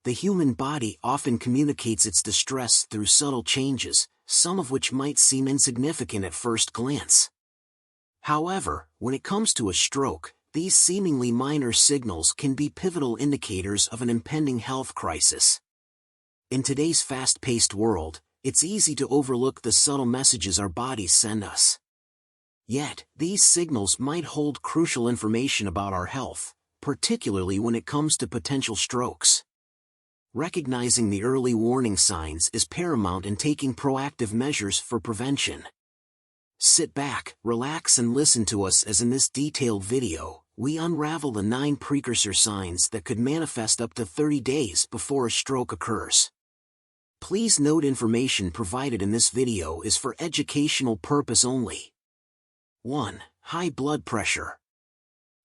The human body often communicates its distress through subtle changes, some of which might seem insignificant at first glance. However, when it comes to a stroke, these seemingly minor signals can be pivotal indicators of an impending health crisis. In today's fast-paced world, it's easy to overlook the subtle messages our bodies send us. Yet, these signals might hold crucial information about our health, particularly when it comes to potential strokes. Recognizing the early warning signs is paramount in taking proactive measures for prevention. Sit back, relax and listen to us as in this detailed video, we unravel the 9 precursor signs that could manifest up to 30 days before a stroke occurs. Please note information provided in this video is for educational purpose only. 1. High blood pressure.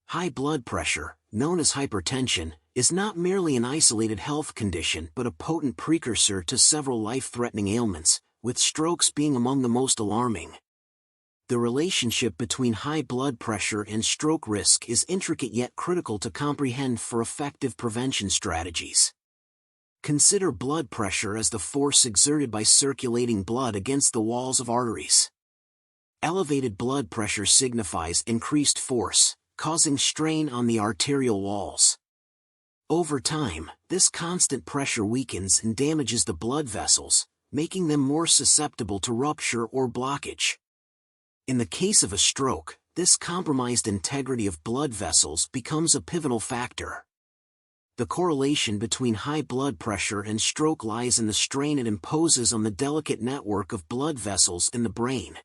High blood pressure, known as hypertension, is not merely an isolated health condition but a potent precursor to several life-threatening ailments, with strokes being among the most alarming. The relationship between high blood pressure and stroke risk is intricate yet critical to comprehend for effective prevention strategies. Consider blood pressure as the force exerted by circulating blood against the walls of arteries. Elevated blood pressure signifies increased force, causing strain on the arterial walls. Over time, this constant pressure weakens and damages the blood vessels, making them more susceptible to rupture or blockage. In the case of a stroke, this compromised integrity of blood vessels becomes a pivotal factor. The correlation between high blood pressure and stroke lies in the strain it imposes on the delicate network of blood vessels in the brain.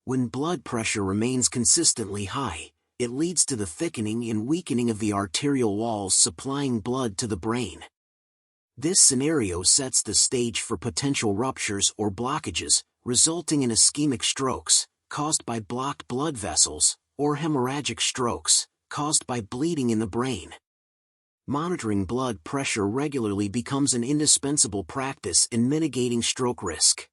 When blood pressure remains consistently high, it leads to the thickening and weakening of the arterial walls supplying blood to the brain. This scenario sets the stage for potential ruptures or blockages, resulting in ischemic strokes, caused by blocked blood vessels, or hemorrhagic strokes, caused by bleeding in the brain. Monitoring blood pressure regularly becomes an indispensable practice in mitigating stroke risk.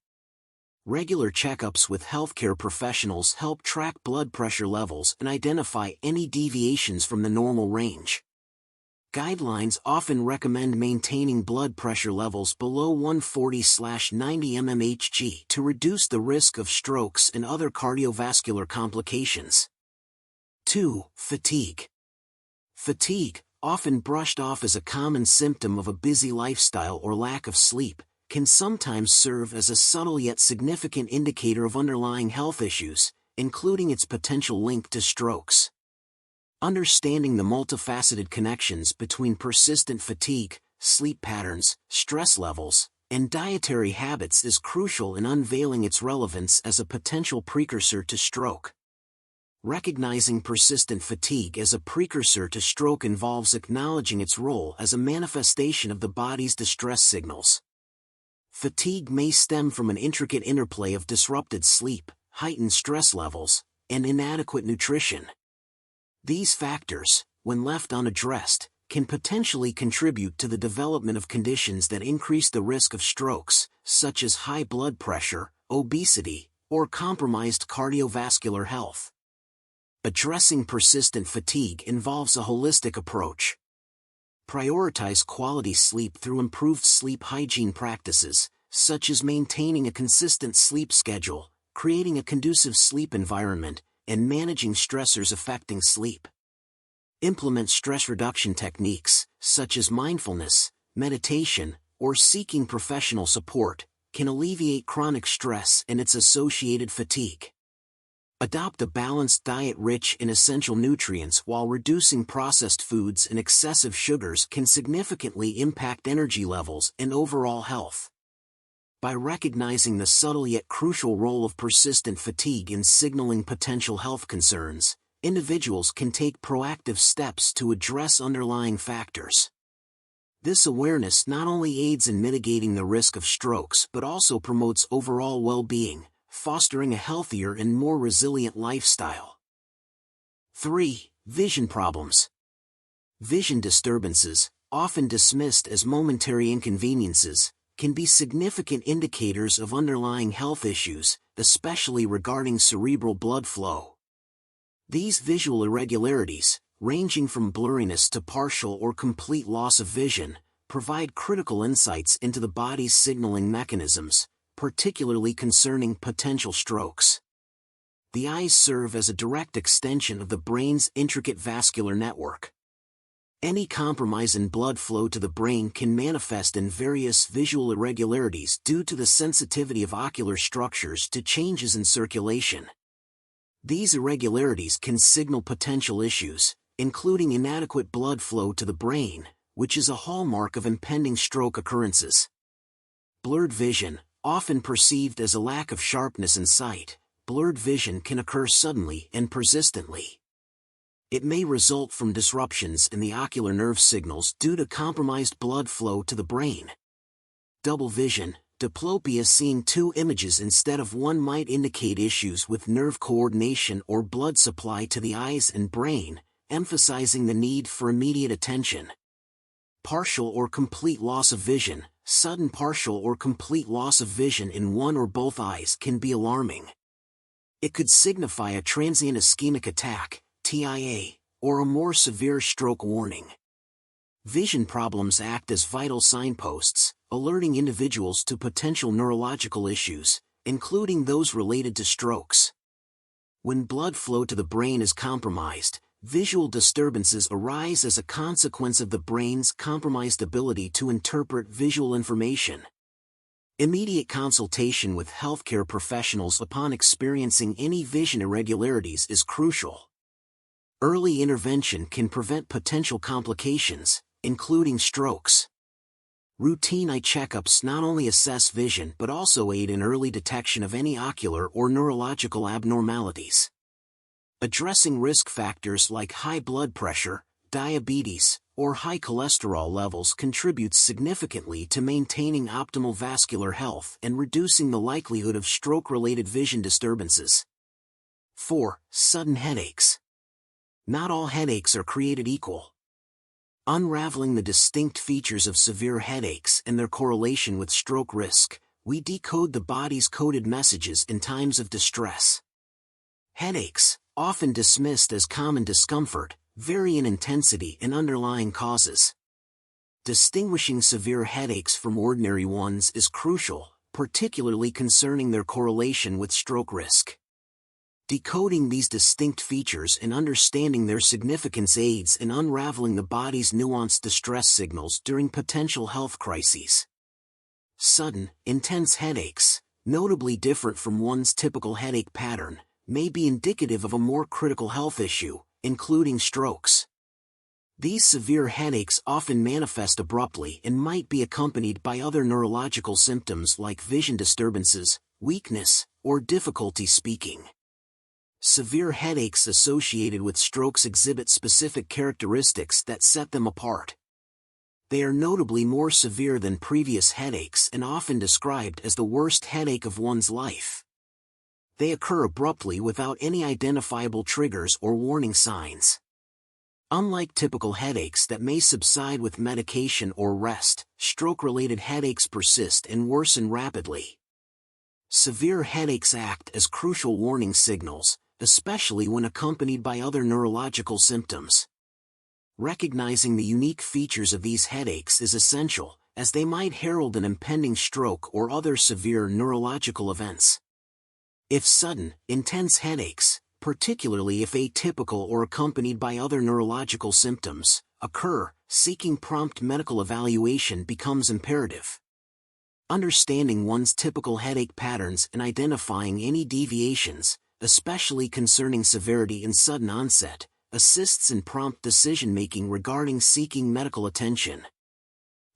Regular checkups with healthcare professionals help track blood pressure levels and identify any deviations from the normal range. Guidelines often recommend maintaining blood pressure levels below 140/90 mmHg to reduce the risk of strokes and other cardiovascular complications. 2. Fatigue. Fatigue, often brushed off as a common symptom of a busy lifestyle or lack of sleep, can sometimes serve as a subtle yet significant indicator of underlying health issues, including its potential link to strokes. Understanding the multifaceted connections between persistent fatigue, sleep patterns, stress levels, and dietary habits is crucial in unveiling its relevance as a potential precursor to stroke. Recognizing persistent fatigue as a precursor to stroke involves acknowledging its role as a manifestation of the body's distress signals. Fatigue may stem from an intricate interplay of disrupted sleep, heightened stress levels, and inadequate nutrition. These factors, when left unaddressed, can potentially contribute to the development of conditions that increase the risk of strokes, such as high blood pressure, obesity, or compromised cardiovascular health. Addressing persistent fatigue involves a holistic approach. Prioritize quality sleep through improved sleep hygiene practices, such as maintaining a consistent sleep schedule, creating a conducive sleep environment, and managing stressors affecting sleep. Implement stress reduction techniques, such as mindfulness, meditation, or seeking professional support, can alleviate chronic stress and its associated fatigue. Adopt a balanced diet rich in essential nutrients while reducing processed foods and excessive sugars can significantly impact energy levels and overall health. By recognizing the subtle yet crucial role of persistent fatigue in signaling potential health concerns, individuals can take proactive steps to address underlying factors. This awareness not only aids in mitigating the risk of strokes but also promotes overall well-being, fostering a healthier and more resilient lifestyle. 3. Vision problems. Vision disturbances, often dismissed as momentary inconveniences, can be significant indicators of underlying health issues, especially regarding cerebral blood flow. These visual irregularities, ranging from blurriness to partial or complete loss of vision, provide critical insights into the body's signaling mechanisms, particularly concerning potential strokes. The eyes serve as a direct extension of the brain's intricate vascular network. Any compromise in blood flow to the brain can manifest in various visual irregularities due to the sensitivity of ocular structures to changes in circulation. These irregularities can signal potential issues, including inadequate blood flow to the brain, which is a hallmark of impending stroke occurrences. Blurred vision, often perceived as a lack of sharpness in sight, blurred vision can occur suddenly and persistently. It may result from disruptions in the ocular nerve signals due to compromised blood flow to the brain. Double vision, diplopia, seeing two images instead of one, might indicate issues with nerve coordination or blood supply to the eyes and brain, emphasizing the need for immediate attention. Partial or complete loss of vision, sudden partial or complete loss of vision in one or both eyes can be alarming. It could signify a transient ischemic attack, TIA, or a more severe stroke warning. Vision problems act as vital signposts, alerting individuals to potential neurological issues, including those related to strokes. When blood flow to the brain is compromised, visual disturbances arise as a consequence of the brain's compromised ability to interpret visual information. Immediate consultation with healthcare professionals upon experiencing any vision irregularities is crucial. Early intervention can prevent potential complications, including strokes. Routine eye checkups not only assess vision but also aid in early detection of any ocular or neurological abnormalities. Addressing risk factors like high blood pressure, diabetes, or high cholesterol levels contributes significantly to maintaining optimal vascular health and reducing the likelihood of stroke-related vision disturbances. 4. Sudden headaches. Not all headaches are created equal. Unraveling the distinct features of severe headaches and their correlation with stroke risk, we decode the body's coded messages in times of distress. Headaches, often dismissed as common discomfort, vary in intensity and underlying causes. Distinguishing severe headaches from ordinary ones is crucial, particularly concerning their correlation with stroke risk. Decoding these distinct features and understanding their significance aids in unraveling the body's nuanced distress signals during potential health crises. Sudden, intense headaches, notably different from one's typical headache pattern, may be indicative of a more critical health issue, including strokes. These severe headaches often manifest abruptly and might be accompanied by other neurological symptoms like vision disturbances, weakness, or difficulty speaking. Severe headaches associated with strokes exhibit specific characteristics that set them apart. They are notably more severe than previous headaches and often described as the worst headache of one's life. They occur abruptly without any identifiable triggers or warning signs. Unlike typical headaches that may subside with medication or rest, stroke-related headaches persist and worsen rapidly. Severe headaches act as crucial warning signals, especially when accompanied by other neurological symptoms. Recognizing the unique features of these headaches is essential, as they might herald an impending stroke or other severe neurological events. If sudden, intense headaches, particularly if atypical or accompanied by other neurological symptoms, occur, seeking prompt medical evaluation becomes imperative. Understanding one's typical headache patterns and identifying any deviations, especially concerning severity and sudden onset, assists in prompt decision-making regarding seeking medical attention.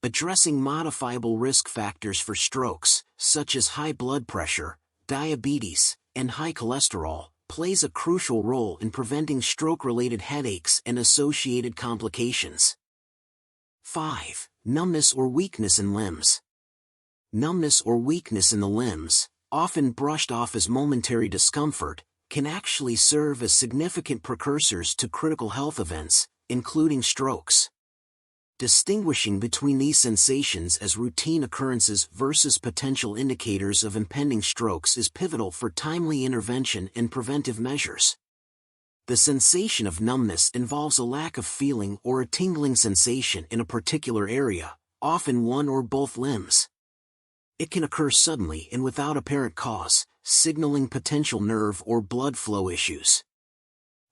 Addressing modifiable risk factors for strokes, such as high blood pressure, diabetes, and high cholesterol, plays a crucial role in preventing stroke-related headaches and associated complications. 5. Numbness or weakness in limbs. Numbness or weakness in the limbs, often brushed off as momentary discomfort, can actually serve as significant precursors to critical health events, including strokes. Distinguishing between these sensations as routine occurrences versus potential indicators of impending strokes is pivotal for timely intervention and preventive measures. The sensation of numbness involves a lack of feeling or a tingling sensation in a particular area, often one or both limbs. It can occur suddenly and without apparent cause, signaling potential nerve or blood flow issues.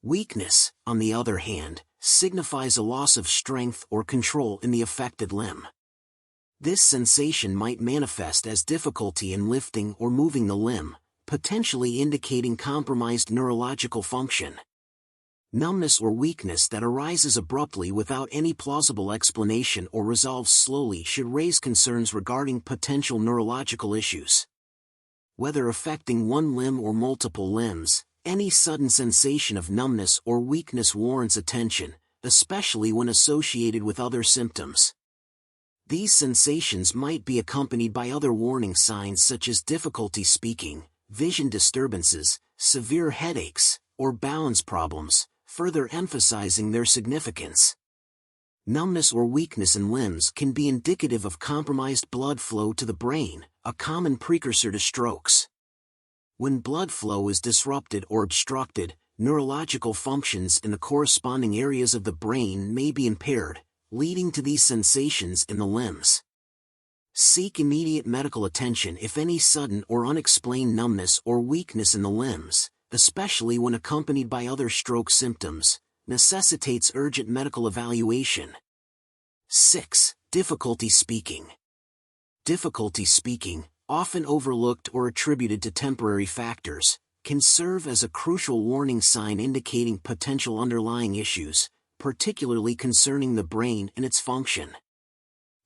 Weakness, on the other hand, signifies a loss of strength or control in the affected limb. This sensation might manifest as difficulty in lifting or moving the limb, potentially indicating compromised neurological function. Numbness or weakness that arises abruptly without any plausible explanation or resolves slowly should raise concerns regarding potential neurological issues. Whether affecting one limb or multiple limbs, any sudden sensation of numbness or weakness warrants attention, especially when associated with other symptoms. These sensations might be accompanied by other warning signs such as difficulty speaking, vision disturbances, severe headaches, or balance problems, further emphasizing their significance. Numbness or weakness in limbs can be indicative of compromised blood flow to the brain, a common precursor to strokes. When blood flow is disrupted or obstructed, neurological functions in the corresponding areas of the brain may be impaired, leading to these sensations in the limbs. Seek immediate medical attention if any sudden or unexplained numbness or weakness in the limbs, especially when accompanied by other stroke symptoms, necessitates urgent medical evaluation. 6. Difficulty speaking. Difficulty speaking, often overlooked or attributed to temporary factors, can serve as a crucial warning sign indicating potential underlying issues, particularly concerning the brain and its function.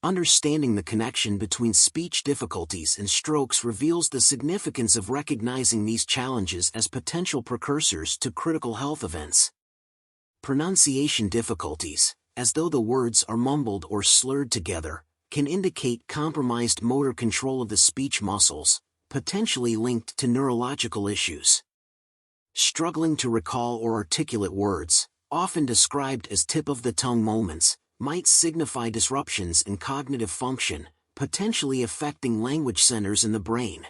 Understanding the connection between speech difficulties and strokes reveals the significance of recognizing these challenges as potential precursors to critical health events. Pronunciation difficulties, as though the words are mumbled or slurred together, can indicate compromised motor control of the speech muscles, potentially linked to neurological issues. Struggling to recall or articulate words, often described as tip-of-the-tongue moments, might signify disruptions in cognitive function, potentially affecting language centers in the brain.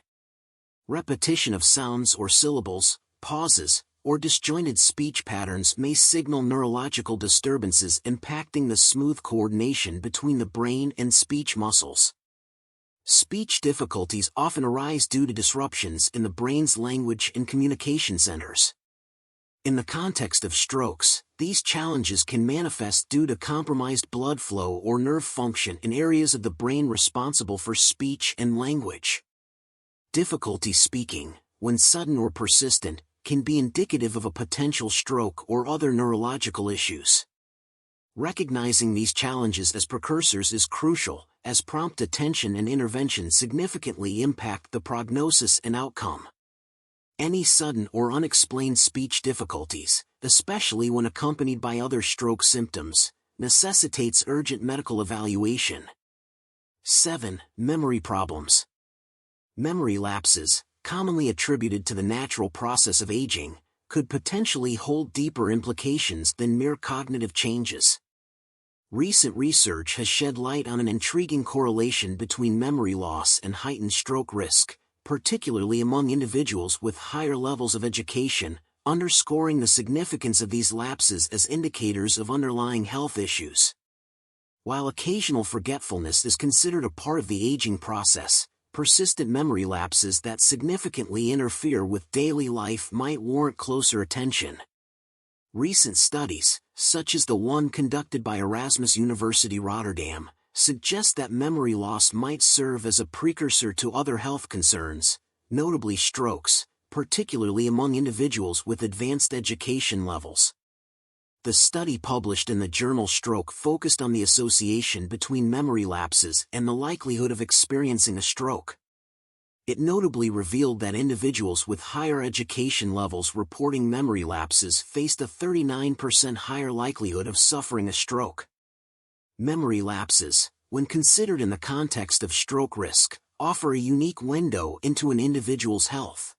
Repetition of sounds or syllables, pauses, or disjointed speech patterns may signal neurological disturbances impacting the smooth coordination between the brain and speech muscles. Speech difficulties often arise due to disruptions in the brain's language and communication centers. In the context of strokes, these challenges can manifest due to compromised blood flow or nerve function in areas of the brain responsible for speech and language. Difficulty speaking, when sudden or persistent, can be indicative of a potential stroke or other neurological issues. Recognizing these challenges as precursors is crucial, as prompt attention and intervention significantly impact the prognosis and outcome. Any sudden or unexplained speech difficulties, especially when accompanied by other stroke symptoms, necessitates urgent medical evaluation. 7. Memory problems. Memory lapses, commonly attributed to the natural process of aging, could potentially hold deeper implications than mere cognitive changes. Recent research has shed light on an intriguing correlation between memory loss and heightened stroke risk, particularly among individuals with higher levels of education, underscoring the significance of these lapses as indicators of underlying health issues. While occasional forgetfulness is considered a part of the aging process, persistent memory lapses that significantly interfere with daily life might warrant closer attention. Recent studies, such as the one conducted by Erasmus University Rotterdam, suggest that memory loss might serve as a precursor to other health concerns, notably strokes, particularly among individuals with advanced education levels. The study published in the journal Stroke focused on the association between memory lapses and the likelihood of experiencing a stroke. It notably revealed that individuals with higher education levels reporting memory lapses faced a 39% higher likelihood of suffering a stroke. Memory lapses, when considered in the context of stroke risk, offer a unique window into an individual's health.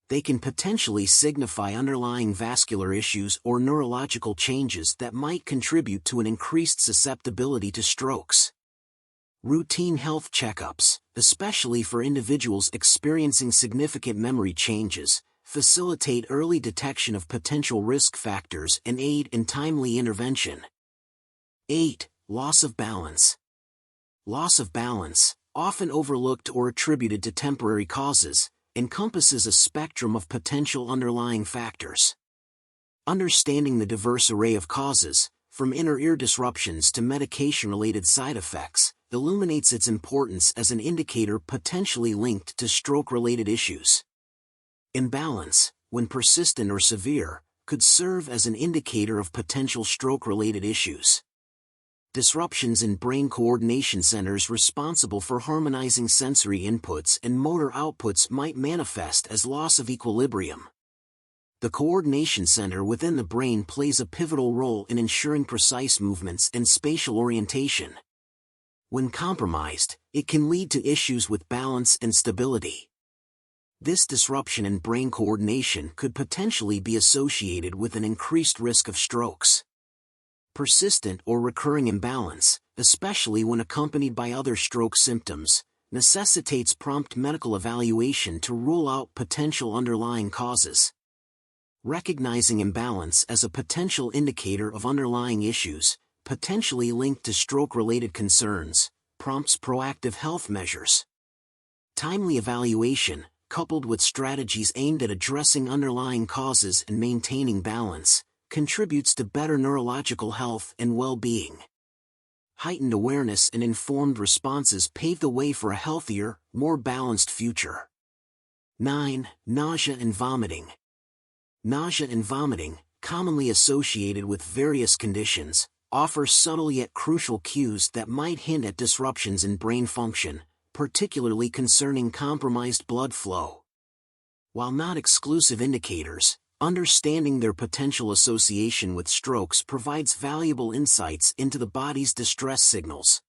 They can potentially signify underlying vascular issues or neurological changes that might contribute to an increased susceptibility to strokes. Routine health checkups, especially for individuals experiencing significant memory changes, facilitate early detection of potential risk factors and aid in timely intervention. 8. Loss of balance. Loss of balance, often overlooked or attributed to temporary causes, encompasses a spectrum of potential underlying factors. Understanding the diverse array of causes, from inner ear disruptions to medication-related side effects, illuminates its importance as an indicator potentially linked to stroke-related issues. Imbalance, when persistent or severe, could serve as an indicator of potential stroke-related issues. Disruptions in brain coordination centers responsible for harmonizing sensory inputs and motor outputs might manifest as loss of equilibrium. The coordination center within the brain plays a pivotal role in ensuring precise movements and spatial orientation. When compromised, it can lead to issues with balance and stability. This disruption in brain coordination could potentially be associated with an increased risk of strokes. Persistent or recurring imbalance, especially when accompanied by other stroke symptoms, necessitates prompt medical evaluation to rule out potential underlying causes. Recognizing imbalance as a potential indicator of underlying issues, potentially linked to stroke-related concerns, prompts proactive health measures. Timely evaluation, coupled with strategies aimed at addressing underlying causes and maintaining balance, contributes to better neurological health and well-being. Heightened awareness and informed responses pave the way for a healthier, more balanced future. 9. Nausea and vomiting. Nausea and vomiting, commonly associated with various conditions, offer subtle yet crucial cues that might hint at disruptions in brain function, particularly concerning compromised blood flow. While not exclusive indicators, understanding their potential association with strokes provides valuable insights into the body's distress signals.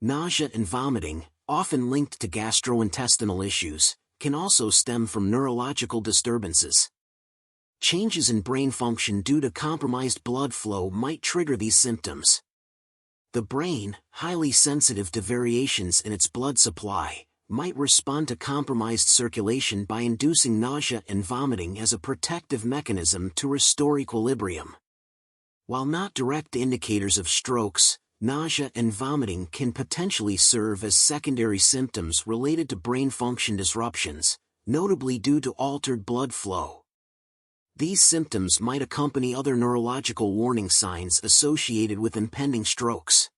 Nausea and vomiting, often linked to gastrointestinal issues, can also stem from neurological disturbances. Changes in brain function due to compromised blood flow might trigger these symptoms. The brain, highly sensitive to variations in its blood supply, might respond to compromised circulation by inducing nausea and vomiting as a protective mechanism to restore equilibrium. While not direct indicators of strokes, nausea and vomiting can potentially serve as secondary symptoms related to brain function disruptions, notably due to altered blood flow. These symptoms might accompany other neurological warning signs associated with impending strokes.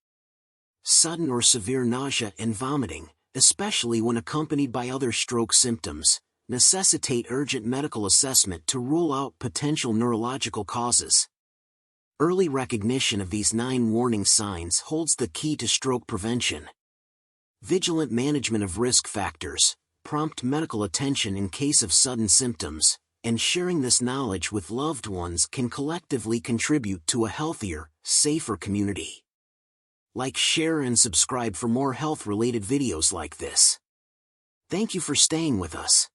Sudden or severe nausea and vomiting, especially when accompanied by other stroke symptoms, necessitate urgent medical assessment to rule out potential neurological causes. Early recognition of these 9 warning signs holds the key to stroke prevention. Vigilant management of risk factors, prompt medical attention in case of sudden symptoms, and sharing this knowledge with loved ones can collectively contribute to a healthier, safer community. Like, share, and subscribe for more health-related videos like this. Thank you for staying with us.